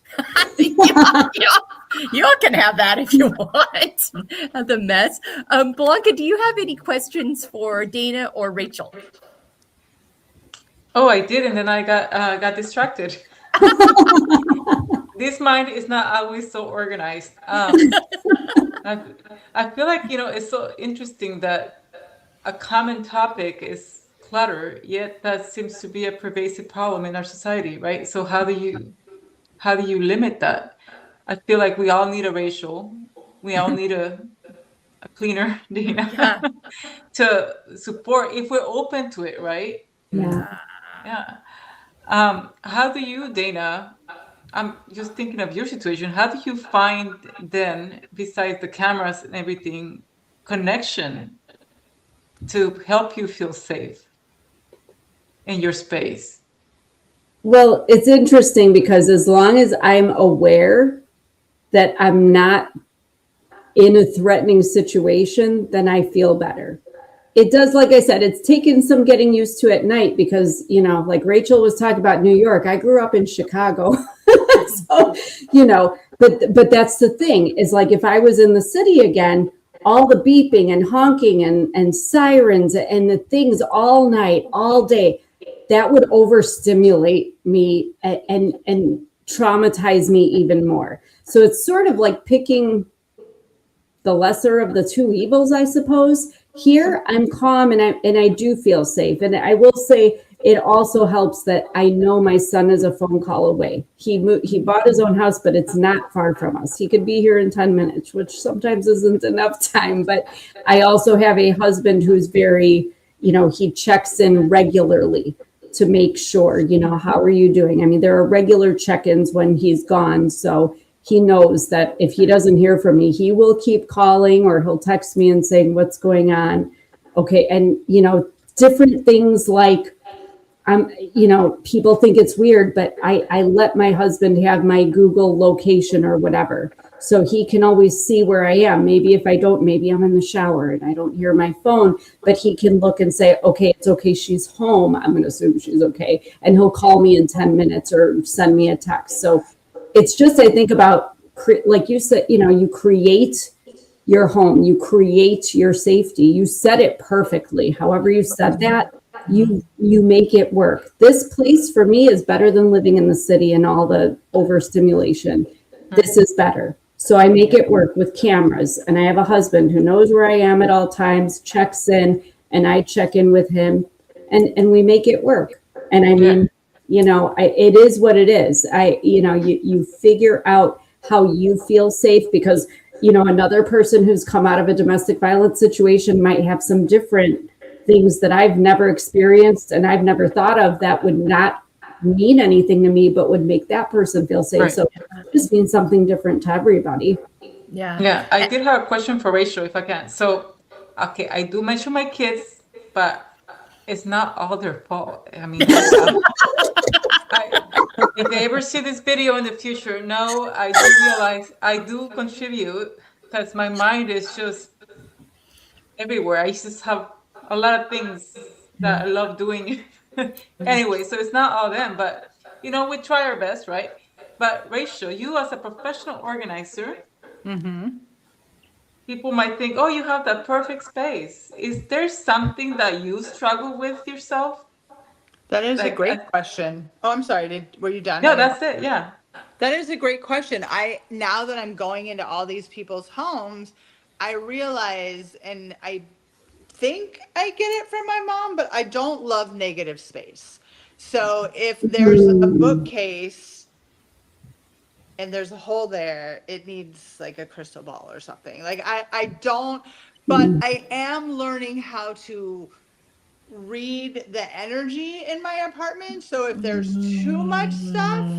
Y'all can have that if you want. The mess. Blanca, do you have any questions for Dana or Rachel? Oh, I did, and then I got distracted. This mind is not always so organized. I feel like, it's so interesting that a common topic is clutter, yet that seems to be a pervasive problem in our society, right? So how do you limit that? I feel like we all need a Rachel. We all need a cleaner, Dana, to support if we're open to it, right? Yeah. Yeah. How do you, Dana, I'm just thinking of your situation. How do you find then, besides the cameras and everything, connection to help you feel safe in your space? Well, it's interesting because as long as I'm aware that I'm not in a threatening situation, then I feel better. It does, like I said, it's taken some getting used to at night because, like Rachel was talking about New York, I grew up in Chicago. So, but that's the thing is, like, if I was in the city again, all the beeping and honking and sirens and the things all night, all day, that would overstimulate me and traumatize me even more. So it's sort of like picking the lesser of the two evils, I suppose. Here, I'm calm and I do feel safe. And I will say it also helps that I know my son is a phone call away. He bought his own house, but it's not far from us. He could be here in 10 minutes, which sometimes isn't enough time. But I also have a husband who's very, he checks in regularly to make sure, how are you doing? I mean, there are regular check-ins when he's gone. So he knows that if he doesn't hear from me, he will keep calling or he'll text me and saying, what's going on? Okay. And, different things like, people think it's weird, but I let my husband have my Google location or whatever. So he can always see where I am. Maybe if I don't, maybe I'm in the shower and I don't hear my phone, but he can look and say, okay, it's okay. She's home. I'm going to assume she's okay. And he'll call me in 10 minutes or send me a text. So it's just, I think about, like you said, you create your home, you create your safety, you set it perfectly. However you set that, you make it work. This place for me is better than living in the city and all the overstimulation. This is better. So I make it work with cameras, and I have a husband who knows where I am at all times, checks in, and I check in with him, and we make it work. And I mean, it is what it is. You figure out how you feel safe because, another person who's come out of a domestic violence situation might have some different things that I've never experienced and I've never thought of that would not mean anything to me, but would make that person feel safe. Right. So it just means something different to everybody. Yeah. Yeah. I did have a question for Rachel, if I can. So, okay, I do mention my kids, but it's not all their fault. I mean, if they ever see this video in the future, no, I do realize I do contribute because my mind is just everywhere. I just have a lot of things that I love doing Anyway, so it's not all them, but we try our best, right? But Rachel, you as a professional organizer, people might think, oh, you have the perfect space. Is there something that you struggle with yourself? That is a Like, great question. Oh, I'm sorry. Were you done? no, that's it. Yeah. That is a great question. Now that I'm going into all these people's homes, I realize, and I think I get it from my mom, but I don't love negative space. So if there's a bookcase and there's a hole there, it needs like a crystal ball or something. Like I don't, but I am learning how to read the energy in my apartment. So if there's too much stuff,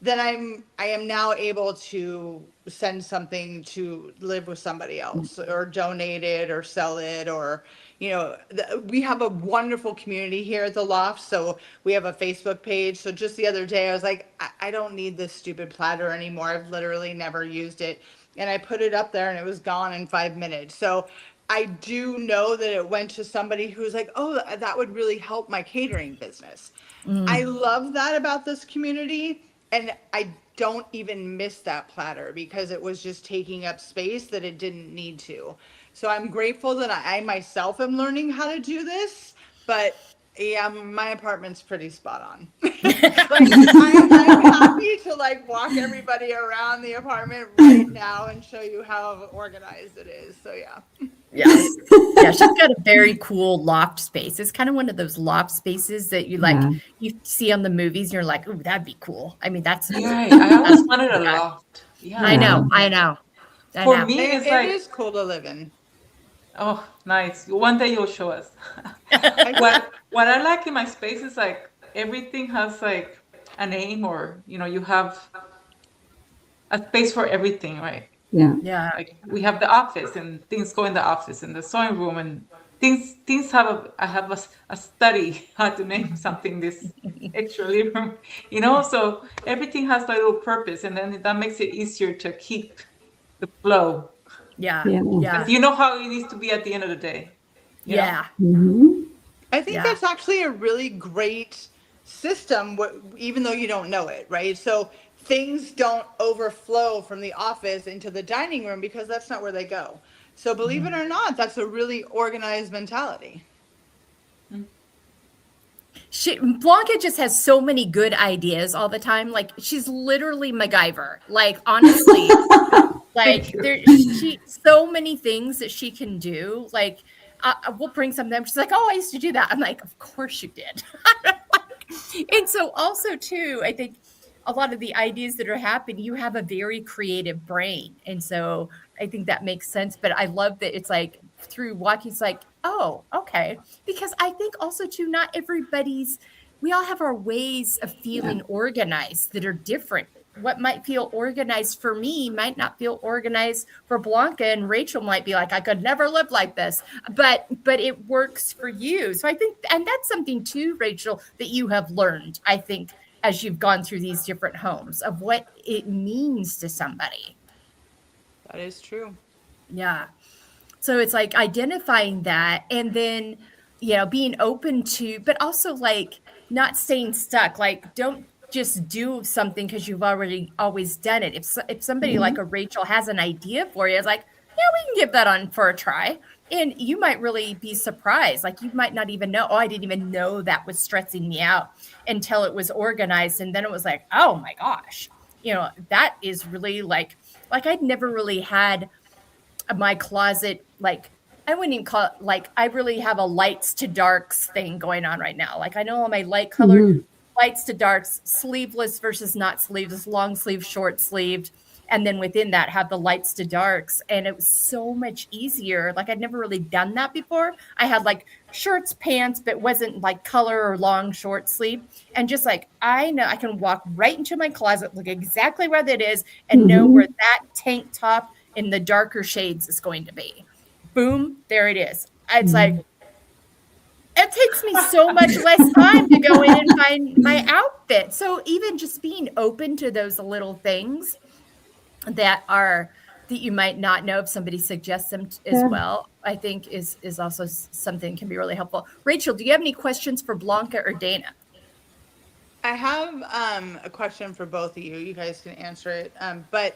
then I am now able to send something to live with somebody else or donate it or sell it, or we have a wonderful community here at the loft, so we have a Facebook page. So just the other day I was like, I don't need this stupid platter anymore. I've literally never used it, and I put it up there and it was gone in 5 minutes. So I do know that it went to somebody who's like, oh, that would really help my catering business. I love that about this community. And I don't even miss that platter because it was just taking up space that it didn't need to. So I'm grateful that I myself am learning how to do this. But yeah, my apartment's pretty spot on. I'm happy to walk everybody around the apartment right now and show you how organized it is. So yeah. Yeah. Yeah, she's got a very cool loft space. It's kind of one of those loft spaces that you see on the movies and you're like, ooh, that'd be cool. I mean, that's Right. I always wanted a loft. Yeah. I know. For me, it's it is cool to live in. Oh, nice. One day you'll show us. What I like in my space is everything has a name, or you have a space for everything, right? Yeah. We have the office and things go in the office and the sewing room and things have I have a study how to name something this extra living room, so everything has a little purpose, and then that makes it easier to keep the flow. Yeah. You know how it needs to be at the end of the day. Yeah. I think that's actually a really great system, even though you don't know it, right? So things don't overflow from the office into the dining room because that's not where they go. So believe it or not, that's a really organized mentality. Blanca just has so many good ideas all the time. Like, she's literally MacGyver. Like, honestly, so many things that she can do. Like, we'll bring something up. She's like, oh, I used to do that. I'm like, of course you did. And so also too, I think a lot of the ideas that are happening, you have a very creative brain. And so I think that makes sense. But I love that it's through walking, it's oh, okay. Because I think also too, not we all have our ways of feeling organized that are different. What might feel organized for me might not feel organized for Blanca, and Rachel might be like, I could never live like this, but it works for you. So I think, and that's something too, Rachel, that you have learned, I think, as you've gone through these different homes, of what it means to somebody. That is true. Yeah. So it's identifying that, and then, being open to, but also not staying stuck. Don't just do something because you've already always done it. If somebody like a Rachel has an idea for you, it's yeah, we can give that on for a try. And you might really be surprised. You might not even know, oh, I didn't even know that was stressing me out until it was organized. And then it was oh my gosh, that is really I'd never really had my closet, I wouldn't even call it, I really have a lights to darks thing going on right now. I know all my light colored lights to darks, sleeveless versus not sleeveless, long sleeve, short sleeved. And then within that have the lights to darks. And it was so much easier. I'd never really done that before. I had shirts, pants, but wasn't color or long, short sleeve. And just I know I can walk right into my closet, look exactly where that is, and know where that tank top in the darker shades is going to be. Boom, there it is. It's it takes me so much less time to go in and find my outfit. So even just being open to those little things that that you might not know if somebody suggests them as well, I think is also something can be really helpful. Rachel, do you have any questions for Blanca or Dana? I have a question for both of you. You guys can answer it. But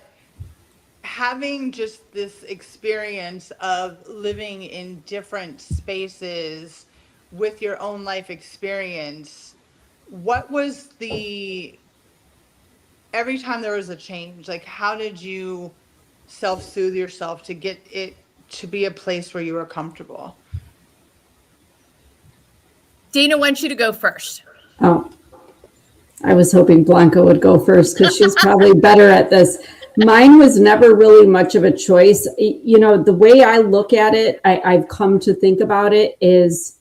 having just this experience of living in different spaces with your own life experience, what was every time there was a change, like how did you self-soothe yourself to get it to be a place where you were comfortable? Dana wants you to go first. Oh, I was hoping Blanca would go first because she's probably better at this. Mine was never really much of a choice. You know, the way I look at it, I've come to think about it is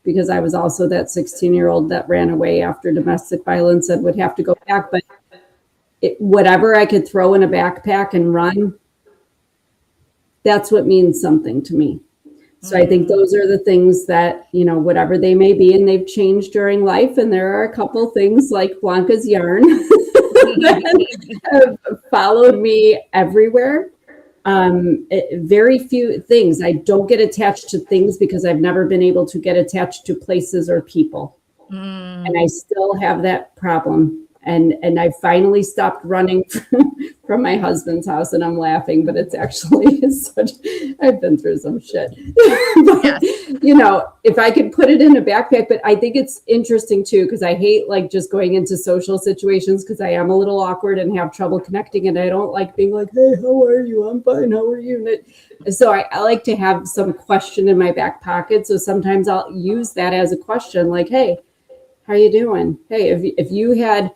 because I was also that 16-year-old that ran away after domestic violence and would have to go back. But whatever I could throw in a backpack and run, that's what means something to me. So I think those are the things that, you know, whatever they may be, and they've changed during life. And there are a couple things like Blanca's yarn that have followed me everywhere. Very few things. I don't get attached to things because I've never been able to get attached to places or people. And I still have that problem. And I finally stopped running from my husband's house, and I'm laughing, but it's actually I've been through some shit. But, you know, if I could put it in a backpack, but I think it's interesting too, because I hate like just going into social situations because I am a little awkward and have trouble connecting. And I don't like being like, hey, how are you? I'm fine. How are you? And so I like to have some question in my back pocket. So sometimes I'll use that as a question like, hey, how you doing? Hey, if you had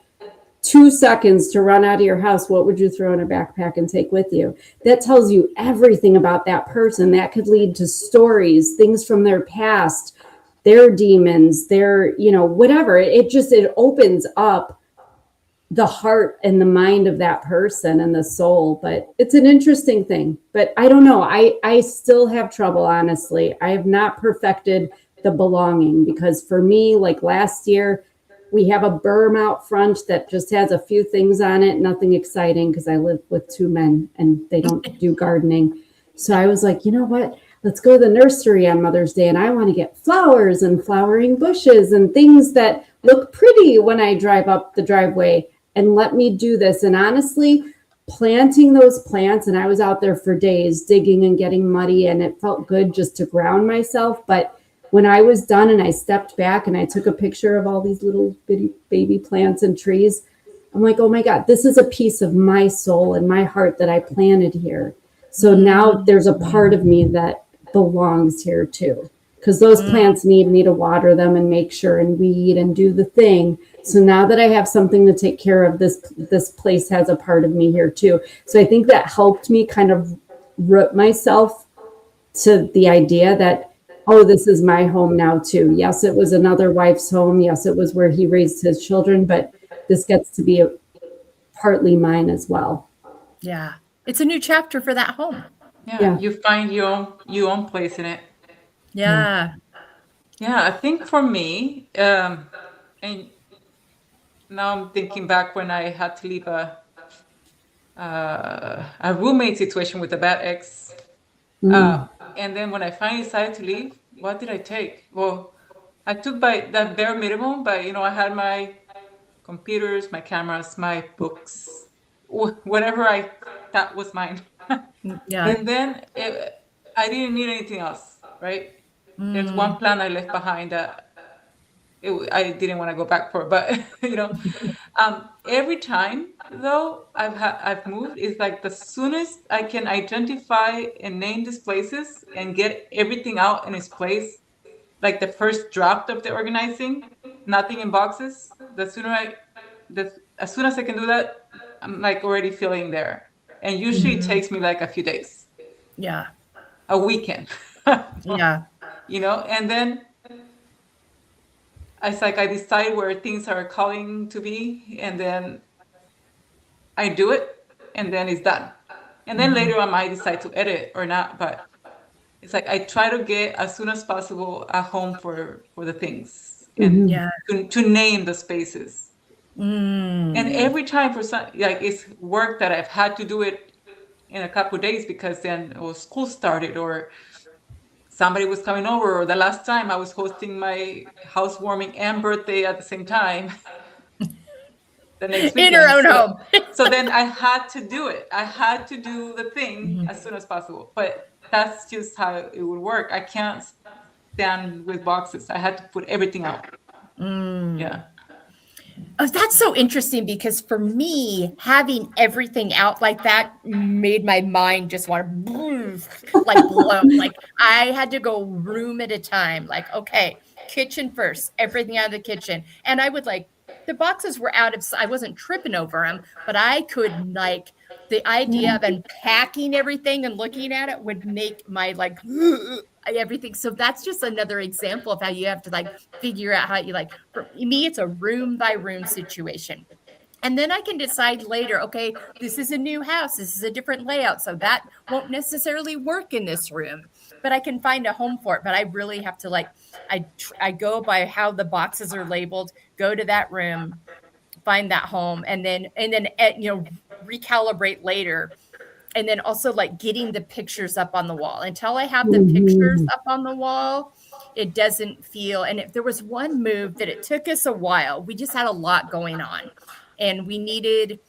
2 seconds to run out of your house, what would you throw in a backpack and take with you? That tells you everything about that person. That could lead to stories, things from their past, their demons, their, you know, whatever. It opens up the heart and the mind of that person and the soul. But it's an interesting thing. But I don't know. I still have trouble, honestly. I have not perfected the belonging, because for me, like last year, we have a berm out front that just has a few things on it, nothing exciting because I live with 2 men and they don't do gardening. So I was like, you know what? Let's go to the nursery on Mother's Day, and I want to get flowers and flowering bushes and things that look pretty when I drive up the driveway, and let me do this. And honestly, planting those plants, and I was out there for days digging and getting muddy, and it felt good just to ground myself. But when I was done and I stepped back and I took a picture of all these little bitty baby plants and trees, I'm like, oh my God, this is a piece of my soul and my heart that I planted here. So now there's a part of me that belongs here too, because those plants need me to water them and make sure and weed and do the thing. So now that I have something to take care of, this place has a part of me here too. So I think that helped me kind of root myself to the idea that, oh, this is my home now too. Yes, it was another wife's home. Yes, it was where he raised his children, but this gets to be partly mine as well. Yeah. It's a new chapter for that home. Yeah. You find your own place in it. Yeah. Yeah, I think for me, and now I'm thinking back when I had to leave a roommate situation with a bad ex. And then when I finally decided to leave, what did I take? Well, I took by that bare minimum, but you know, I had my computers, my cameras, my books, whatever I thought was mine. Yeah. And then I didn't need anything else, right? There's one plan I left behind that I didn't want to go back for, but you know, every time though I've moved, it's like the soonest I can identify and name these places and get everything out in its place, like the first draft of the organizing, nothing in boxes. As soon as I can do that, I'm like already feeling there, and usually it takes me like a few days, Yeah. a weekend. Yeah. You know, and then it's like I decide where things are calling to be, and then I do it, and then it's done. And then later I might decide to edit or not, but it's like I try to get as soon as possible a home for the things and to name the spaces. And every time for some, like it's work that I've had to do it in a couple of days because then school started or somebody was coming over, or the last time I was hosting my housewarming and birthday at the same time the next In her weekend. own home. So then I had to do it. I had to do the thing as soon as possible. But that's just how it would work. I can't stand with boxes. I had to put everything out. Yeah. Oh, that's so interesting because for me, having everything out like that made my mind just want to like blow. Like I had to go room at a time. Like, okay, kitchen first, everything out of the kitchen. And I would like, the boxes were out of, I wasn't tripping over them, but I could like, the idea of unpacking everything and looking at it would make my like everything. So that's just another example of how you have to like figure out how you like, for me, it's a room by room situation. And then I can decide later, okay, this is a new house. This is a different layout. So that won't necessarily work in this room, but I can find a home for it. But I really have to like, I go by how the boxes are labeled, go to that room, find that home, and then, recalibrate later. And then also like getting the pictures up on the wall. Until I have the pictures up on the wall, it doesn't feel. And if there was one move that it took us a while, we just had a lot going on and we needed,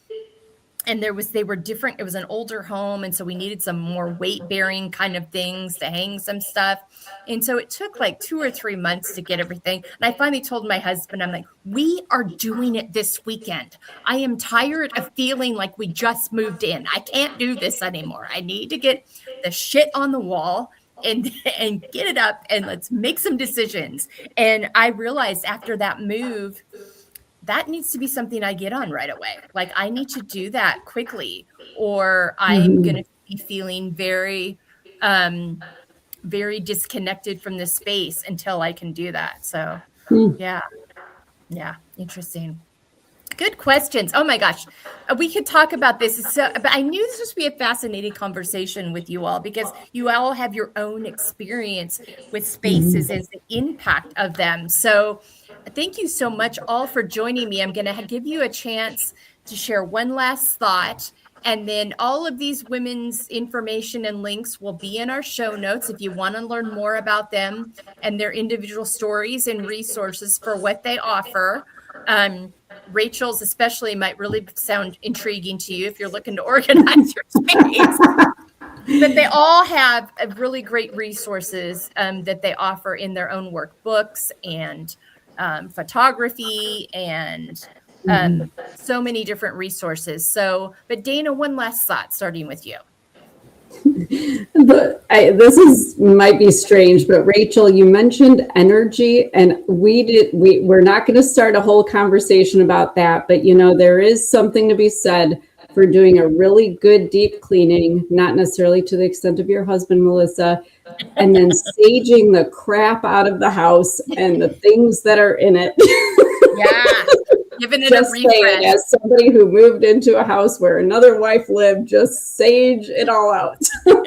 and they were different. It was an older home. And so we needed some more weight bearing kind of things to hang some stuff. And so it took like 2 or 3 months to get everything. And I finally told my husband, I'm like, we are doing it this weekend. I am tired of feeling like we just moved in. I can't do this anymore. I need to get the shit on the wall and get it up and let's make some decisions. And I realized after that move, that needs to be something I get on right away. Like I need to do that quickly or I'm going to be feeling very, very disconnected from this space until I can do that. So yeah. Interesting. Good questions. Oh my gosh. We could talk about this. But I knew this was be a fascinating conversation with you all because you all have your own experience with spaces and the impact of them. So thank you so much all for joining me. I'm going to give you a chance to share one last thought. And then all of these women's information and links will be in our show notes if you want to learn more about them and their individual stories and resources for what they offer. Rachel's especially might really sound intriguing to you if you're looking to organize your space. But they all have really great resources that they offer in their own workbooks and photography and so many different resources. So, but Dana, one last thought, starting with you. This might be strange, but Rachel, you mentioned energy, and we're not going to start a whole conversation about that, but there is something to be said for doing a really good deep cleaning, not necessarily to the extent of your husband, Melissa, and then saging the crap out of the house and the things that are in it. Yeah. Giving it just a refresh. saying, as somebody who moved into a house where another wife lived, just sage it all out. Well,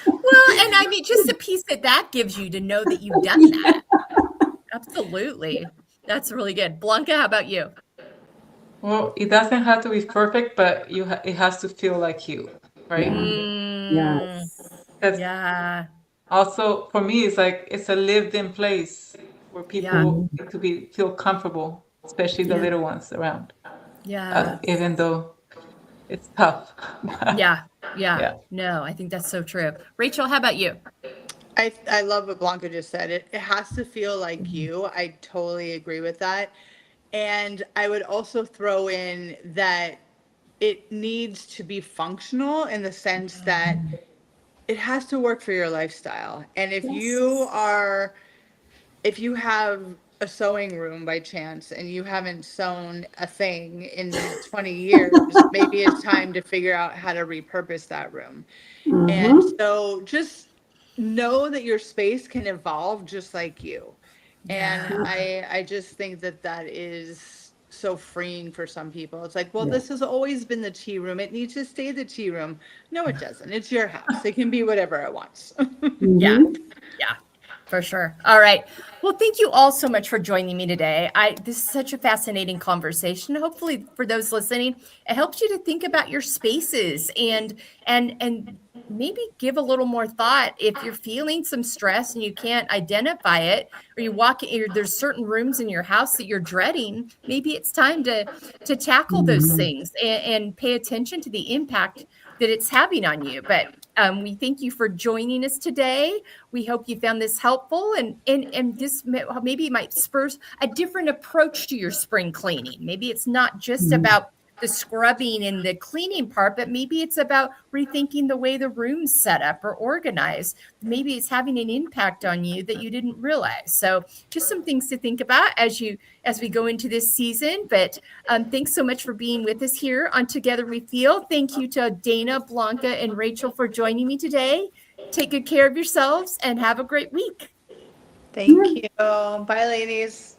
and I mean, just the peace that gives you to know that you've done that. Absolutely. That's really good. Blanca, how about you? Well, it doesn't have to be perfect, but it has to feel like you, right? Yes. Yeah. Also, for me, it's a lived-in place where people need to feel comfortable, especially the little ones around. Yeah. Even though it's tough. Yeah. No, I think that's so true. Rachel, how about you? I love what Blanca just said. It has to feel like you. I totally agree with that. And I would also throw in that it needs to be functional in the sense that it has to work for your lifestyle. And if you have a sewing room by chance and you haven't sewn a thing in 20 years, maybe it's time to figure out how to repurpose that room. And so just know that your space can evolve just like you. And I just think that is so freeing for some people. It's like, well, this has always been the tea room. It needs to stay the tea room. No, it doesn't. It's your house. It can be whatever it wants. Yeah. For sure. All right. Well, thank you all so much for joining me today. This is such a fascinating conversation. Hopefully, for those listening, it helps you to think about your spaces and maybe give a little more thought if you're feeling some stress and you can't identify it, or you walk in, there's certain rooms in your house that you're dreading. Maybe it's time to tackle those things and pay attention to the impact that it's having on you. But we thank you for joining us today. We hope you found this helpful, and this maybe might spur a different approach to your spring cleaning. Maybe it's not just about the scrubbing and the cleaning part, but maybe it's about rethinking the way the room's set up or organized. Maybe it's having an impact on you that you didn't realize. So just some things to think about as we go into this season. But thanks so much for being with us here on Together We Feel. Thank you to Dana, Blanca, and Rachel for joining me today. Take good care of yourselves and have a great week. Thank you. Bye, ladies.